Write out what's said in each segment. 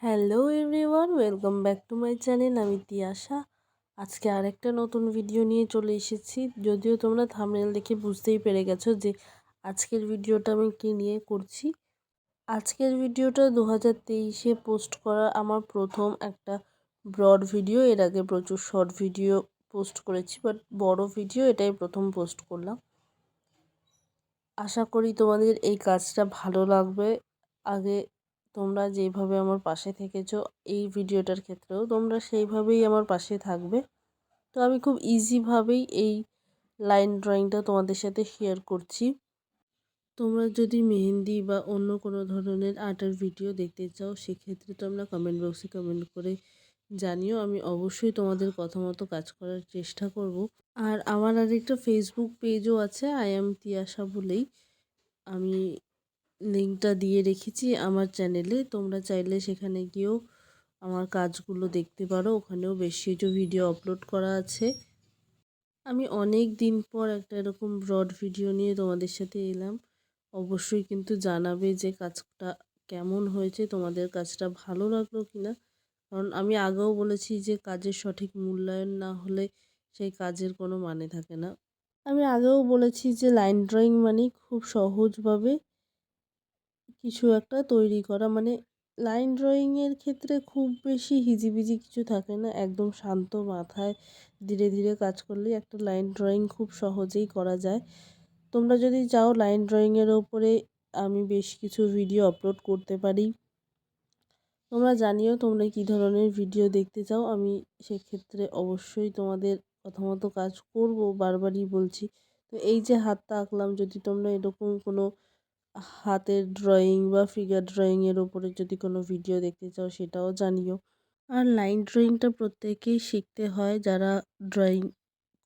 Hello everyone, welcome back to my channel. আমি তিয়াশা। আজকে আরেকটা নতুন ভিডিও নিয়ে চলে এসেছি। যদিও তোমরা থাম্বনেল দেখে বুঝতেই পেরে গেছো যে আজকের ভিডিওটা আমি কী নিয়ে করছি। আজকের ভিডিওটা 2023-এ পোস্ট করা আমার প্রথম একটা ব্রড ভিডিও। এর আগে প্রচুর শর্ট ভিডিও পোস্ট করেছি, বাট বড় ভিডিও এটাই প্রথম পোস্ট করলাম। আশা করি তোমাদের এই কাজটা ভালো লাগবে। আগে তোমরা যেইভাবে আমার পাশে থেকেছো এই ভিডিওটার ক্ষেত্রেও তোমরা সেইভাবেই আমার পাশে থাকবে। তো আমি খুব ইজিভাবেই এই লাইন ড্রয়িংটা তোমাদের সাথে শেয়ার করছি। তোমরা যদি মেহেন্দি বা অন্য কোনো ধরনের আর্টের ভিডিও দেখতে চাও সেক্ষেত্রে তোমরা কমেন্ট বক্সে কমেন্ট করে জানিও। আমি অবশ্যই তোমাদের কথা মতো কাজ করার চেষ্টা করব। আর আমার আরেকটা ফেসবুক পেজও আছে, আই এম তিয়াশা বলেই। আমি লিঙ্কটা দিয়ে রেখেছি আমার চ্যানেলে। তোমরা চাইলে সেখানে গিয়েও আমার কাজগুলো দেখতে পারো। ওখানেও বেশ কিছু ভিডিও আপলোড করা আছে। আমি অনেক দিন পর একটা এরকম ব্রড ভিডিও নিয়ে তোমাদের সাথে এলাম। অবশ্যই কিন্তু জানাবে যে কাজটা কেমন হয়েছে, তোমাদের কাজটা ভালো লাগলো কিনা। কারণ আমি আগেও বলেছি যে কাজের সঠিক মূল্যায়ন না হলে সেই কাজের কোনো মানে থাকে না। আমি আগেও বলেছি যে লাইন ড্রয়িং মানেই খুব সহজভাবে কিছু একটা তৈরি করা। মানে লাইন ড্রয়িংয়ের ক্ষেত্রে খুব বেশি হিজিবিজি কিছু থাকে না। একদম শান্ত মাথায় ধীরে ধীরে কাজ করলেই একটা লাইন ড্রয়িং খুব সহজেই করা যায়। তোমরা যদি চাও লাইন ড্রয়িংয়ের ওপরে আমি বেশ কিছু ভিডিও আপলোড করতে পারি। তোমরা জানিও তোমরা কী ধরনের ভিডিও দেখতে চাও। আমি সেক্ষেত্রে অবশ্যই তোমাদের কথা মতো কাজ করব, বারবারই বলছি। তো এই যে হাতটা আঁকলাম, যদি তোমরা এরকম কোনো হাতের ড্রয়িং বা ফিগার ড্রয়িংয়ের ওপরে যদি কোনো ভিডিও দেখতে চাও সেটাও জানিও। আর লাইন ড্রয়িংটা প্রত্যেকেই শিখতে হয় যারা ড্রয়িং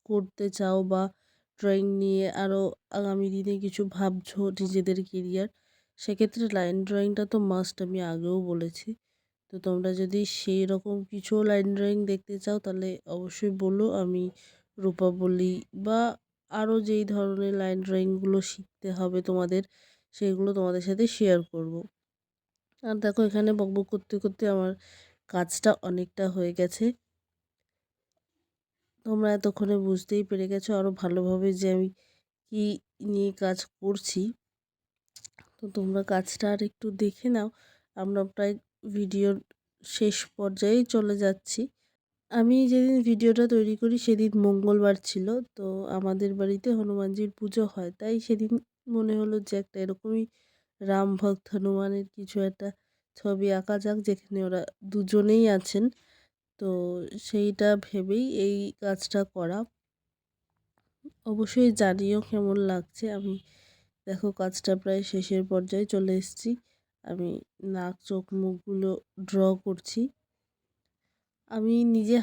করতে চাও বা ড্রয়িং নিয়ে আরও আগামী দিনে কিছু ভাবছো নিজেদের কেরিয়ার, সেক্ষেত্রে লাইন ড্রয়িংটা তো মাস্ট, আমি আগেও বলেছি। তো তোমরা যদি সেই রকম কিছু লাইন ড্রয়িং দেখতে চাও তাহলে অবশ্যই বলো, আমি রূপাবলী বা আরও যেই ধরনের লাইন ড্রয়িংগুলো শিখতে হবে তোমাদের সেগুলো তোমাদের সাথে শেয়ার করব। আর দেখো এখানে বকবক করতে করতে আমার কাজটা অনেকটা হয়ে গেছে। তোমরা এতক্ষণে বুঝতেই পেরে গেছো আরও ভালোভাবে যে আমি কী নিয়ে কাজ করছি। তো তোমরা কাজটা আর একটু দেখে নাও। আমরা প্রায় ভিডিওর শেষ পর্যায়েই চলে যাচ্ছি। আমি যেদিন ভিডিওটা তৈরি করি সেদিন মঙ্গলবার ছিল। তো আমাদের বাড়িতে হনুমানজির পুজো হয়, তাই সেদিন মনে হলো যে একটা এরকমই রাম ভক্ত হনুমানের কিছু একটা ছবি আঁকা যাক, যেখানে ওরা দুজনেই আছেন। তো সেইটা ভেবেই এই কাজটা করা। অবশ্যই জানিও কেমন লাগছে। আমি দেখো কাজটা প্রায় শেষের পর্যায়ে চলে এসেছি। আমি নাক চোখ মুখগুলো ড্র করছি। আমি নিজে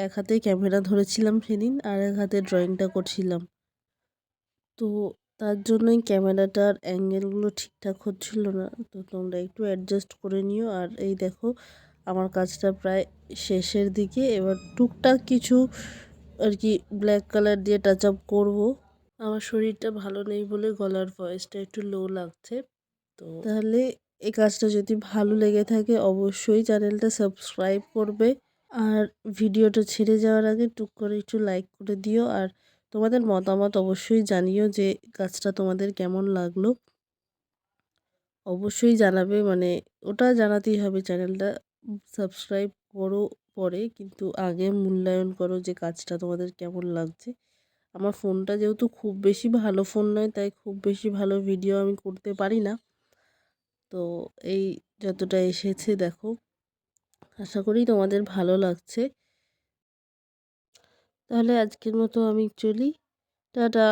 এক হাতে ক্যামেরা ধরেছিলাম সেদিন, আর এক হাতে ড্রয়িংটা করছিলাম। তো তার জন্যই ক্যামেরাটার অ্যাঙ্গেলগুলো ঠিকঠাক হচ্ছিল না। তো তোমরা একটু অ্যাডজাস্ট করে নিও। আর এই দেখো আমার কাজটা প্রায় শেষের দিকে। এবার টুকটাক কিছু আর কি ব্ল্যাক কালার দিয়ে টাচ আপ করবো। আমার শরীরটা ভালো নেই বলে গলার ভয়েসটা একটু লো লাগছে। তো তাহলে এই কাজটা যদি ভালো লেগে থাকে অবশ্যই চ্যানেলটা সাবস্ক্রাইব করবে। আর ভিডিওটা ছেড়ে যাওয়ার আগে টুক করে একটু লাইক করে দিও। আর তোমাদের মতামত অবশ্যই জানিও যে কাজটা তোমাদের কেমন লাগলো। অবশ্যই জানাবে, মানে ওটা জানাতেই হবে। চ্যানেলটা সাবস্ক্রাইব করো পরে, কিন্তু আগে মূল্যায়ন করো যে কাজটা তোমাদের কেমন লাগছে। আমার ফোনটা যেহেতু খুব বেশি ভালো ফোন নয়, তাই খুব বেশি ভালো ভিডিও আমি করতে পারি না। তো এই যতটা এসেছে দেখো, আশা করি তোমাদের ভালো লাগছে। তাহলে আজকের মতো আমি চলি, টাটা।